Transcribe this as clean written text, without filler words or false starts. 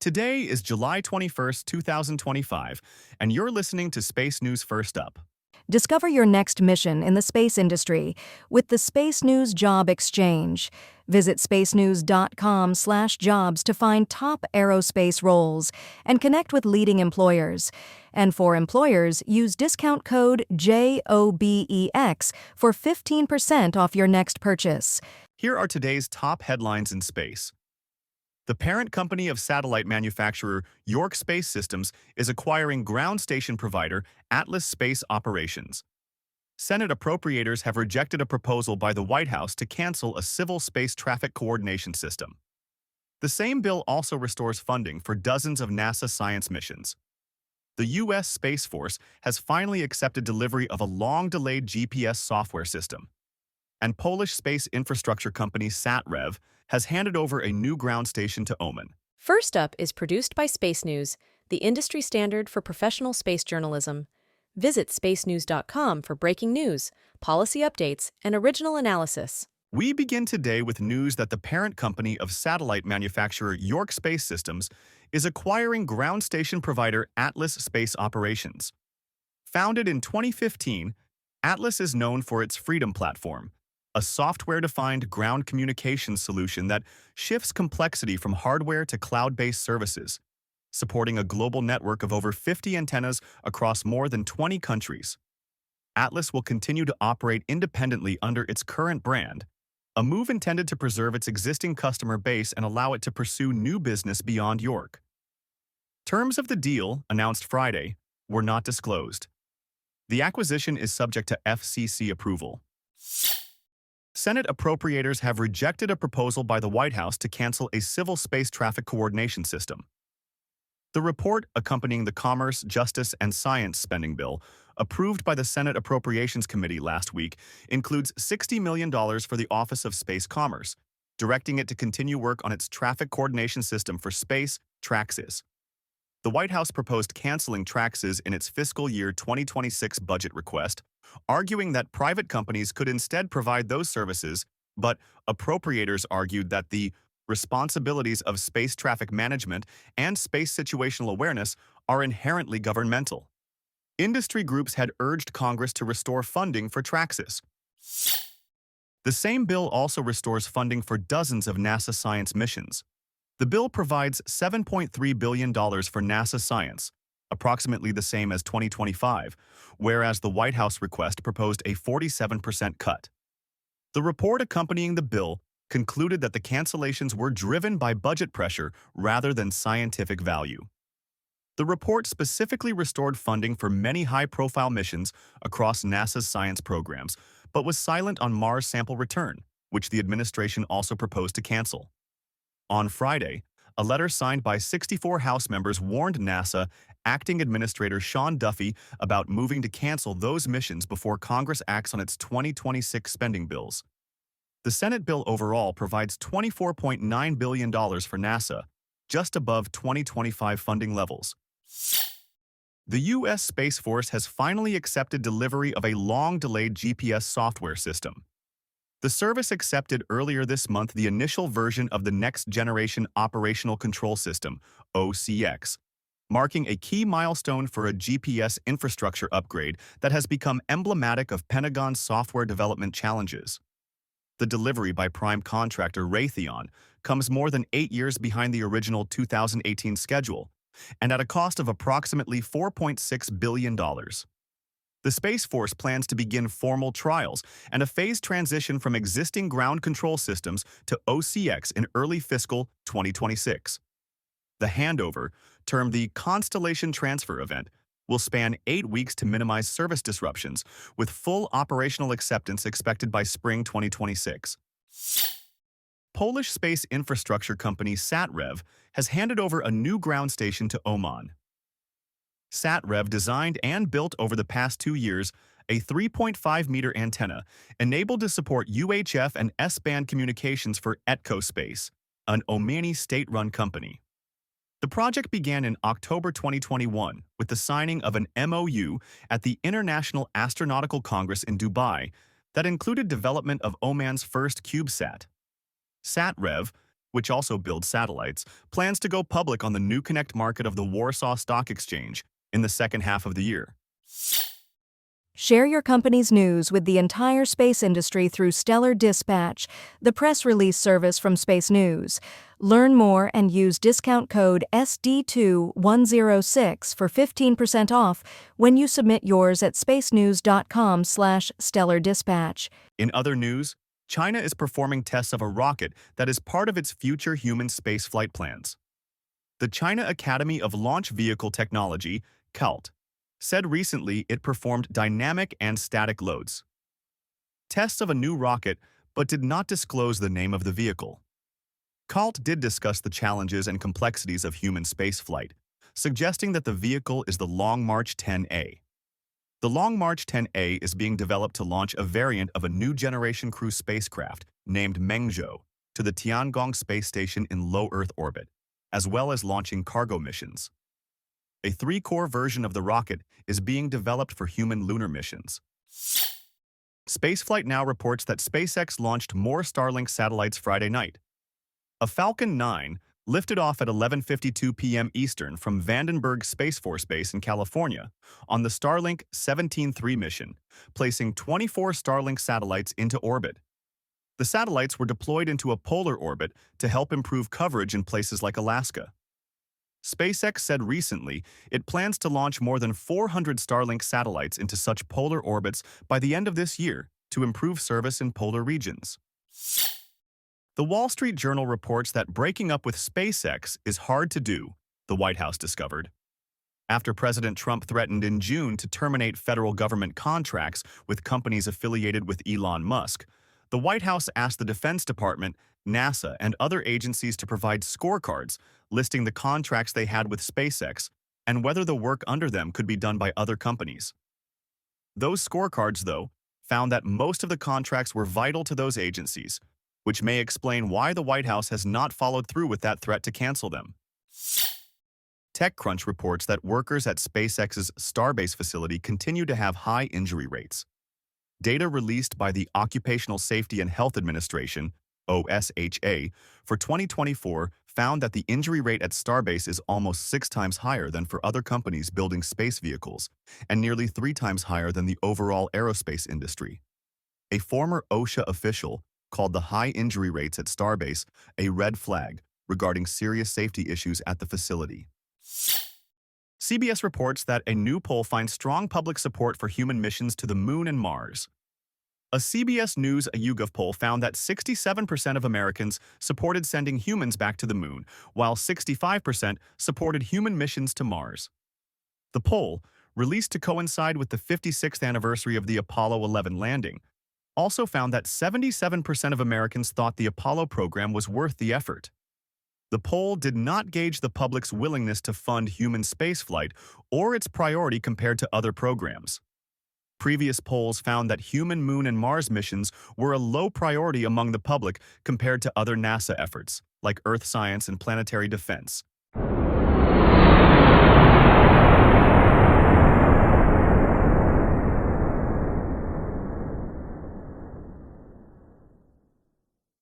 Today is July 21st, 2025, and you're listening to Space News First Up. Discover your next mission in the space industry with the Space News Job Exchange. Visit spacenews.com/jobs to find top aerospace roles and connect with leading employers. And for employers, use discount code JOBEX for 15% off your next purchase. Here are today's top headlines in space. The parent company of satellite manufacturer York Space Systems is acquiring ground station provider Atlas Space Operations. Senate appropriators have rejected a proposal by the White House to cancel a civil space traffic coordination system. The same bill also restores funding for dozens of NASA science missions. The U.S. Space Force has finally accepted delivery of a long-delayed GPS software system. And Polish space infrastructure company SatRev has handed over a new ground station to Oman. First Up is produced by Space News, the industry standard for professional space journalism. Visit spacenews.com for breaking news, policy updates, and original analysis. We begin today with news that the parent company of satellite manufacturer York Space Systems is acquiring ground station provider Atlas Space Operations. Founded in 2015, Atlas is known for its Freedom platform, a software-defined ground communications solution that shifts complexity from hardware to cloud-based services, supporting a global network of over 50 antennas across more than 20 countries. Atlas will continue to operate independently under its current brand, a move intended to preserve its existing customer base and allow it to pursue new business beyond York. Terms of the deal, announced Friday, were not disclosed. The acquisition is subject to FCC approval. Senate appropriators have rejected a proposal by the White House to cancel a civil space traffic coordination system. The report accompanying the Commerce, Justice, and Science spending bill, approved by the Senate Appropriations Committee last week, includes $60 million for the Office of Space Commerce, directing it to continue work on its traffic coordination system for space, TRAXIS. The White House proposed canceling TRAXIS in its fiscal year 2026 budget request, arguing that private companies could instead provide those services, but appropriators argued that the responsibilities of space traffic management and space situational awareness are inherently governmental. Industry groups had urged Congress to restore funding for TRAXIS. The same bill also restores funding for dozens of NASA science missions. The bill provides $7.3 billion for NASA science, approximately the same as 2025, whereas the White House request proposed a 47% cut. The report accompanying the bill concluded that the cancellations were driven by budget pressure rather than scientific value. The report specifically restored funding for many high-profile missions across NASA's science programs, but was silent on Mars sample return, which the administration also proposed to cancel. On Friday, a letter signed by 64 House members warned NASA Acting Administrator Sean Duffy about moving to cancel those missions before Congress acts on its 2026 spending bills. The Senate bill overall provides $24.9 billion for NASA, just above 2025 funding levels. The U.S. Space Force has finally accepted delivery of a long-delayed GPS software system. The service accepted earlier this month the initial version of the Next Generation Operational Control System, OCX, marking a key milestone for a GPS infrastructure upgrade that has become emblematic of Pentagon's software development challenges. The delivery by prime contractor Raytheon comes more than 8 years behind the original 2018 schedule, and at a cost of approximately $4.6 billion. The Space Force plans to begin formal trials and a phased transition from existing ground control systems to OCX in early fiscal 2026. The handover, termed the Constellation Transfer Event, will span 8 weeks to minimize service disruptions, with full operational acceptance expected by spring 2026. Polish space infrastructure company SatRev has handed over a new ground station to Oman. SatRev designed and built over the past 2 years a 3.5-meter antenna enabled to support UHF and S-band communications for Etco Space, an Omani state-run company. The project began in October 2021 with the signing of an MOU at the International Astronautical Congress in Dubai that included development of Oman's first CubeSat. SatRev, which also builds satellites, plans to go public on the new Connect market of the Warsaw Stock Exchange in the second half of the year. Share your company's news with the entire space industry through Stellar Dispatch, the press release service from Space News. Learn more and use discount code SD2106 for 15% off when you submit yours at spacenews.com/stellardispatch. In other news, China is performing tests of a rocket that is part of its future human spaceflight plans. The China Academy of Launch Vehicle Technology, CALT, said recently it performed dynamic and static loads tests of a new rocket, but did not disclose the name of the vehicle. CALT did discuss the challenges and complexities of human spaceflight, suggesting that the vehicle is the Long March 10A. The Long March 10A is being developed to launch a variant of a new generation cruise spacecraft named Mengzhou to the Tiangong space station in low Earth orbit, as well as launching cargo missions. A 3-core version of the rocket is being developed for human lunar missions. Spaceflight Now reports that SpaceX launched more Starlink satellites Friday night. A Falcon 9 lifted off at 11:52 p.m. Eastern from Vandenberg Space Force Base in California on the Starlink 17-3 mission, placing 24 Starlink satellites into orbit. The satellites were deployed into a polar orbit to help improve coverage in places like Alaska. SpaceX said recently it plans to launch more than 400 Starlink satellites into such polar orbits by the end of this year to improve service in polar regions. The Wall Street Journal reports that breaking up with SpaceX is hard to do, the White House discovered. After President Trump threatened in June to terminate federal government contracts with companies affiliated with Elon Musk, the White House asked the Defense Department, NASA, and other agencies to provide scorecards listing the contracts they had with SpaceX and whether the work under them could be done by other companies. Those scorecards, though, found that most of the contracts were vital to those agencies, which may explain why the White House has not followed through with that threat to cancel them. TechCrunch reports that workers at SpaceX's Starbase facility continue to have high injury rates. Data released by the Occupational Safety and Health Administration, OSHA, for 2024 found that the injury rate at Starbase is almost 6 times higher than for other companies building space vehicles, and nearly 3 times higher than the overall aerospace industry. A former OSHA official called the high injury rates at Starbase a red flag regarding serious safety issues at the facility. CBS reports that a new poll finds strong public support for human missions to the Moon and Mars. A CBS News YouGov poll found that 67% of Americans supported sending humans back to the Moon, while 65% supported human missions to Mars. The poll, released to coincide with the 56th anniversary of the Apollo 11 landing, also found that 77% of Americans thought the Apollo program was worth the effort. The poll did not gauge the public's willingness to fund human spaceflight or its priority compared to other programs. Previous polls found that human Moon and Mars missions were a low priority among the public compared to other NASA efforts, like Earth science and planetary defense,